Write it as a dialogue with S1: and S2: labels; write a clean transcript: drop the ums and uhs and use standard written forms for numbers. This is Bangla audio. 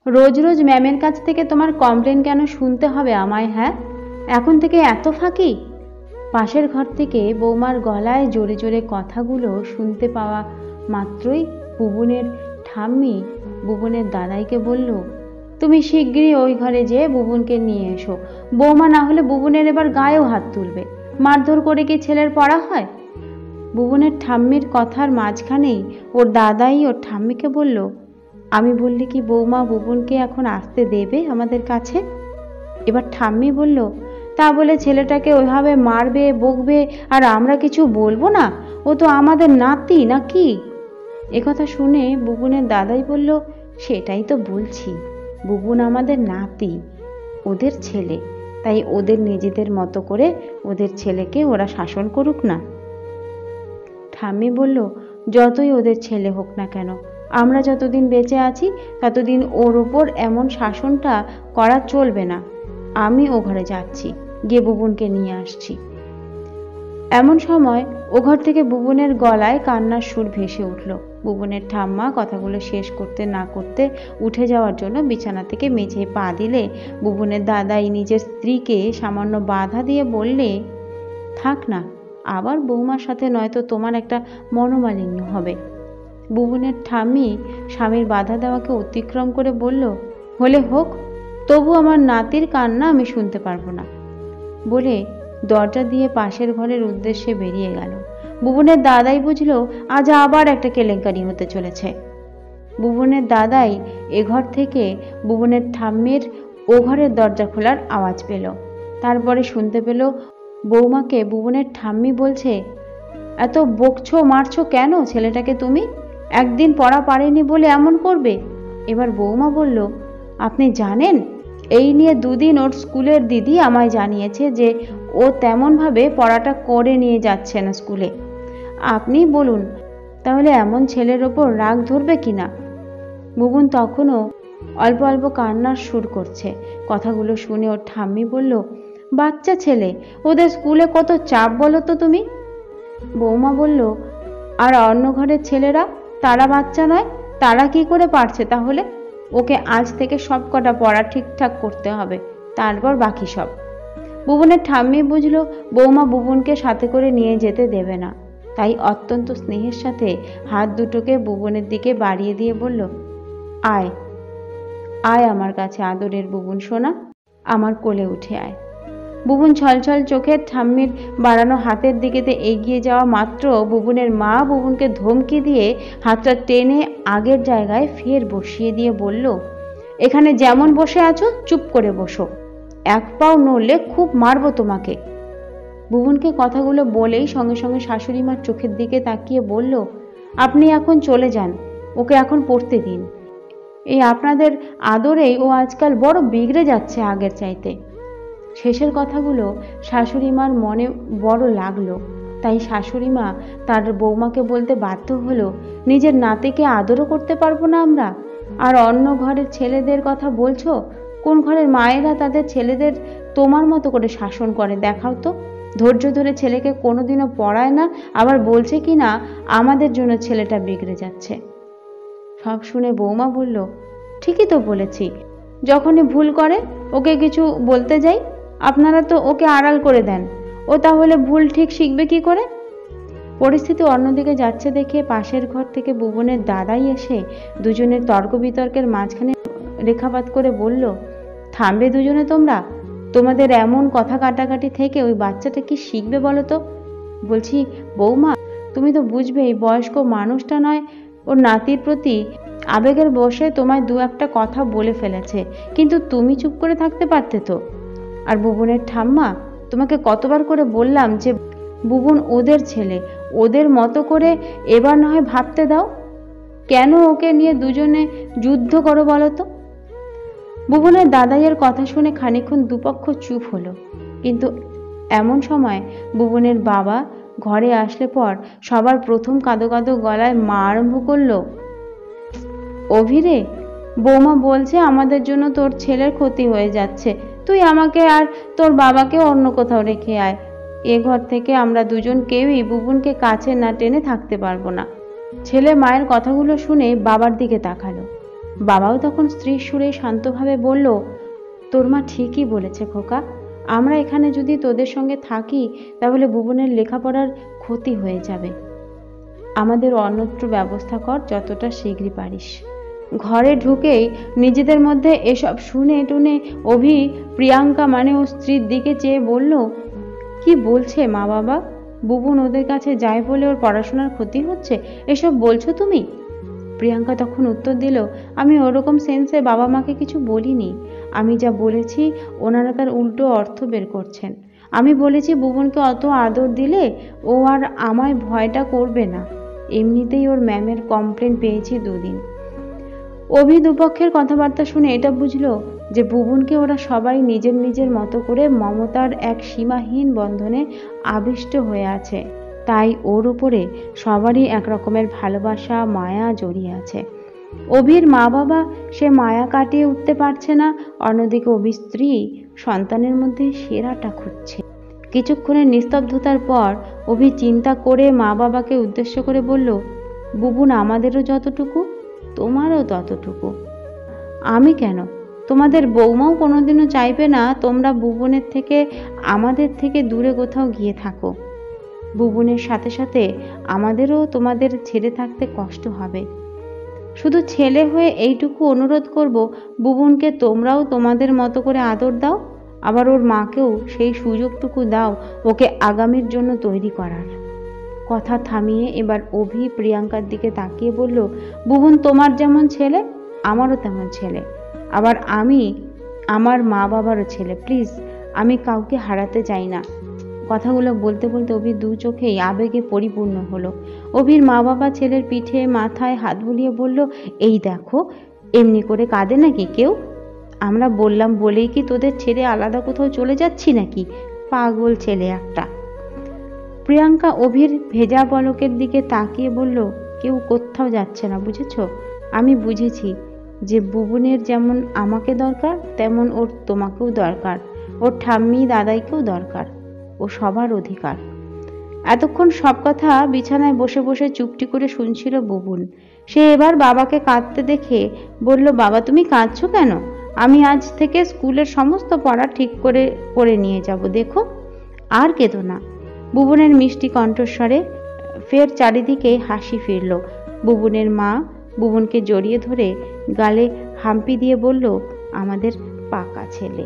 S1: রোজ রোজ ম্যামের কাছ থেকে তোমার কমপ্লেন কেন শুনতে হবে আমায়? হ্যাঁ, এখন থেকে এত ফাঁকি? পাশের ঘর থেকে বৌমার গলায় জোরে জোরে কথাগুলো শুনতে পাওয়া মাত্রই বুবুনের ঠাম্মি বুবুনের দাদাইকে বলল, তুমি শিগগিরই ওই ঘরে যেয়ে বুবুনকে নিয়ে এসো। বৌমা না হলে বুবুনের এবার গায়েও হাত তুলবে। মারধর করে কি ছেলের পড়া হয়? বুবুনের ঠাম্মির কথার মাঝখানেই ওর দাদাই ওর ঠাম্মিকে বলল, আমি বললে কি বৌমা বুবুনকে এখন আসতে দেবে আমাদের কাছে? এবার ঠাম্মি বলল, তা বলে ছেলেটাকে ওইভাবে মারবে বকবে আর আমরা কিছু বলবো না? ও তো আমাদের নাতি নাকি? একথা শুনে বুবুনের দাদাই বলল, সেটাই তো বলছি, বুবুন আমাদের নাতি, ওদের ছেলে, তাই ওদের নিজেদের মতো করে ওদের ছেলেকে ওরা শাসন করুক না। ঠাম্মি বলল, যতই ওদের ছেলে হোক না কেন, আমরা যতদিন বেঁচে আছি ততদিন ওর ওপর এমন শাসনটা করা চলবে না। আমি ও ঘরে যাচ্ছি, গিয়ে বুবুনকে নিয়ে আসছি। এমন সময় ও ঘর থেকে বুবুনের গলায় কান্নার সুর ভেসে উঠল। বুবুনের ঠাম্মা কথাগুলো শেষ করতে না করতে উঠে যাওয়ার জন্য বিছানা থেকে মেঝে পা দিলে বুবুনের দাদাই নিজের স্ত্রীকে সামান্য বাধা দিয়ে বললে, থাক না, আবার বৌমার সাথে নয়তো তোমার একটা মনোমালিন্য হবে। বুবুনের ঠাম্মি স্বামীর বাধা দেওয়াকে অতিক্রম করে বলল, হলে হোক, তবু আমার নাতির কান্না আমি শুনতে পারবো না, বলে দরজা দিয়ে পাশের ঘরের উদ্দেশ্যে বেরিয়ে গেল। বুবুনের দাদাই বুঝলো আজ আবার একটা কেলেঙ্কারি হতে চলেছে। বুবুনের দাদাই এ ঘর থেকে বুবুনের ঠাম্মির ও ঘরের দরজা খোলার আওয়াজ পেল। তারপরে শুনতে পেল বৌমাকে বুবুনের ঠাম্মি বলছে, এত বকছো মারছো কেন ছেলেটাকে তুমি? একদিন পড়া পারেনি বলে এমন করবে? এবার বৌমা বলল, আপনি জানেন, এই নিয়ে দুদিন ওর স্কুলের দিদি আমায় জানিয়েছে যে ও তেমনভাবে পড়াটা করে নিয়ে যাচ্ছে না স্কুলে। আপনি বলুন, তাহলে এমন ছেলের ওপর রাগ ধরবে কিনা? বুবুন তখনও অল্প অল্প কান্নার সুর করছে। কথাগুলো শুনে ওর ঠাম্মি বলল, বাচ্চা ছেলে, ওদের স্কুলে কত চাপ বলো তো তুমি? বৌমা বলল, আর অন্য ঘরের ছেলেরা, তারা বাচ্চা নয়? তারা কি করে পারছে তাহলে? ওকে আজ থেকে সব কটা পড়া ঠিকঠাক করতে হবে, তারপর বাকি সব। বুবুনের ঠাম্মি বুঝলো বৌমা বুবুনকে সাথে করে নিয়ে যেতে দেবে না, তাই অত্যন্ত স্নেহের সাথে হাত দুটোকে বুবুনের দিকে বাড়িয়ে দিয়ে বলল, আয় আয় আমার কাছে আদরের বুবুন সোনা, আমার কোলে উঠে আয়। বুবুন ছলছল চোখে ঠাম্মির বাড়ানো হাতের দিকেতে এগিয়ে যাওয়া মাত্র বুবুনের মা বুবুনকে ধমকি দিয়ে হাতটা টেনে আগের জায়গায় ফের বসিয়ে দিয়ে বলল, এখানে যেমন বসে আছো চুপ করে বসো, এক পাও নড়লে খুব মারবো তোমাকে। বুবুনকে কথাগুলো বলেই সঙ্গে সঙ্গে শাশুড়ি মার চোখের দিকে তাকিয়ে বলল, আপনি এখন চলে যান, ওকে এখন পড়তে দিন। এই আপনাদের আদরেই ও আজকাল বড় বিগড়ে যাচ্ছে আগের চাইতে। শেষের কথাগুলো শাশুড়ি মার মনে বড় লাগলো, তাই শাশুড়ি মা তার বৌমাকে বলতে বাধ্য হলো, নিজের নাতিকে আদরও করতে পারবো না আমরা, আর অন্য ঘরের ছেলেদের কথা বলছো? কোন ঘরের মায়েরা তাদের ছেলেদের তোমার মতো করে শাসন করে দেখাও তো? ধৈর্য ধরে ছেলেকে কোনোদিনও পড়ায় না, আবার বলছে কি না আমাদের জন্য ছেলেটা বিগড়ে যাচ্ছে। সব শুনে বৌমা বলল, ঠিকই তো বলেছি, যখনই ভুল করে ওকে কিছু বলতে যাই আপনারা তো ওকে আড়াল করে দেন, ও তাহলে ভুল ঠিক শিখবে কি করে? পরিস্থিতি অন্যদিকে যাচ্ছে দেখে পাশের ঘর থেকে বুবনের দাদাই এসে দুজনের তর্ক বিতর্কের মাঝখানে রেখাপাত করে বলল, থামবে দুজনে তোমরা? তোমাদের এমন কথা কাটাকাটি থেকে ওই বাচ্চাটা কি শিখবে বলো তো? বলছি বৌমা, তুমি তো বুঝবেই বয়স্ক মানুষটা নয়, ওর নাতির প্রতি আবেগের বশে তোমায় দু একটা কথা বলে ফেলেছে, কিন্তু তুমি চুপ করে থাকতে পারতে তো। আর বুবুনের ঠাম্মা, তোমাকে কতবার করে বললাম যে বুবুন ওদের ছেলে, ওদের মতো করে এবার না হয় ভাবতে দাও, কেন ওকে নিয়ে দুজনে যুদ্ধ করো বলো তো? বুবুনের দাদাইয়ের কথা শুনে খানিকক্ষণ দুপক্ষ চুপ হলো, কিন্তু এমন সময় বুবুনের বাবা ঘরে আসলে পর সবার প্রথম কাঁদো কাঁদো গলায় মা আরম্ভ করলো, অভিরে, বৌমা বলছে আমাদের জন্য তোর ছেলের ক্ষতি হয়ে যাচ্ছে, তুই আমাকে আর তোর বাবাকে অন্য কোথাও রেখে আয়, এ ঘর থেকে আমরা দুজন কেউই বুবুনকে কাছে না টেনে থাকতে পারবো না। ছেলে মায়ের কথাগুলো শুনে বাবার দিকে তাকালো। বাবাও তখন স্ত্রীর সুরে শান্তভাবে বলল, তোর মা ঠিকই বলেছে খোকা, আমরা এখানে যদি তোদের সঙ্গে থাকি তাহলে ভুবনের লেখাপড়ার ক্ষতি হয়ে যাবে। আমাদের অন্যত্র ব্যবস্থা কর যতটা শীঘ্রই পারিস। ঘরে ঢুকেই নিজেদের মধ্যে এসব শুনে টুনে অভি প্রিয়াঙ্কা মানে ও স্ত্রীর দিকে চেয়ে বলল, কি বলছে মা বাবা? বুবুন ওদের কাছে যায় বলে ওর পড়াশোনার ক্ষতি হচ্ছে, এসব বলছো তুমি? প্রিয়াঙ্কা তখন উত্তর দিল, আমি ওরকম সেন্সে বাবা মাকে কিছু বলিনি। আমি যা বলেছি ওনারা তার উল্টো অর্থ বের করছেন। আমি বলেছি বুবনকে অত আদর দিলে ও আর আমায় ভয়টা করবে না। এমনিতেই ওর ম্যামের কমপ্লেন পেয়েছি 2 দিন। অভি দুপক্ষের কথাবার্তা শুনে এটা বুঝলো যে বুবুনকে ওরা সবাই নিজের নিজের মতো করে মমতার এক সীমাহীন বন্ধনে আবিষ্ট হয়ে আছে। তাই ওর উপরে সবারই এক রকমের ভালোবাসা মায়া জড়িয়ে আছে। অভির মা বাবা সে মায়া কাটিয়ে উঠতে পারছে না, অন্যদিকে অভির স্ত্রী সন্তানের মধ্যে সেরাটা খুঁজছে। কিছুক্ষণের নিস্তব্ধতার পর অভি চিন্তা করে মা বাবাকে উদ্দেশ্য করে বলল, বুবুন আমাদেরও যতটুকু তোমারও ততটুকু। আমি কেন? তোমাদের বৌমাও কোনোদিনও চাইবে না তোমরা বুবনের থেকে আমাদের থেকে দূরে কোথাও গিয়ে থাকো। বুবনের সাথে সাথে আমাদেরও তোমাদের ছেড়ে থাকতে কষ্ট হবে। শুধু ছেলে হয়ে এইটুকু অনুরোধ করব, বুবনকে তোমরাও তোমাদের মতো করে আদর দাও, আবার ওর মাকেও সেই সুযোগটুকু দাও ওকে আগামীর জন্য তৈরি করার। কথা থামিয়ে এবার অভি প্রিয়াঙ্কার দিকে তাকিয়ে বলল, বুবন তোমার যেমন ছেলে আমারও তেমন ছেলে, আবার আমি আমার মা বাবারও ছেলে। প্লিজ, আমি কাউকে হারাতে চাই না। কথাগুলো বলতে বলতে অভির 2 চোখেই আবেগে পরিপূর্ণ হলো। অভির মা বাবা ছেলের পিঠে মাথায় হাত বুলিয়ে বলল, এই দেখো, এমনি করে কাঁদে নাকি কেউ? আমরা বললাম বলেই কি তোদের ছেড়ে আলাদা কোথাও চলে যাচ্ছি নাকি? পাগল ছেলে একটা। প্রিয়াঙ্কা অভির ভেজা পলকের দিকে তাকিয়ে বলল, কেউ কোথাও যাচ্ছে না, বুঝেছ? আমি বুঝেছি যে বুবনের যেমন আমাকে দরকার তেমন ওর তোমাকেও দরকার, ওর ঠাম্মি দাদাইকেও দরকার, ও সবার অধিকার। এতক্ষণ সব কথা বিছানায় বসে বসে চুপটি করে শুনছিল বুবুন। সে এবার বাবাকে কাঁদতে দেখে বলল, বাবা তুমি কাঁদছো কেন? আমি আজ থেকে স্কুলের সমস্ত পড়া ঠিক করে নিয়ে যাব, দেখো। আর কেঁদো না। বুবনের মিষ্টি কণ্ঠস্বরে ফের চারিদিকে হাসি ফিরল। বুবনের মা বুবনকে জড়িয়ে ধরে গালে হাম্পি দিয়ে বলল, আমাদের পাকা ছেলে।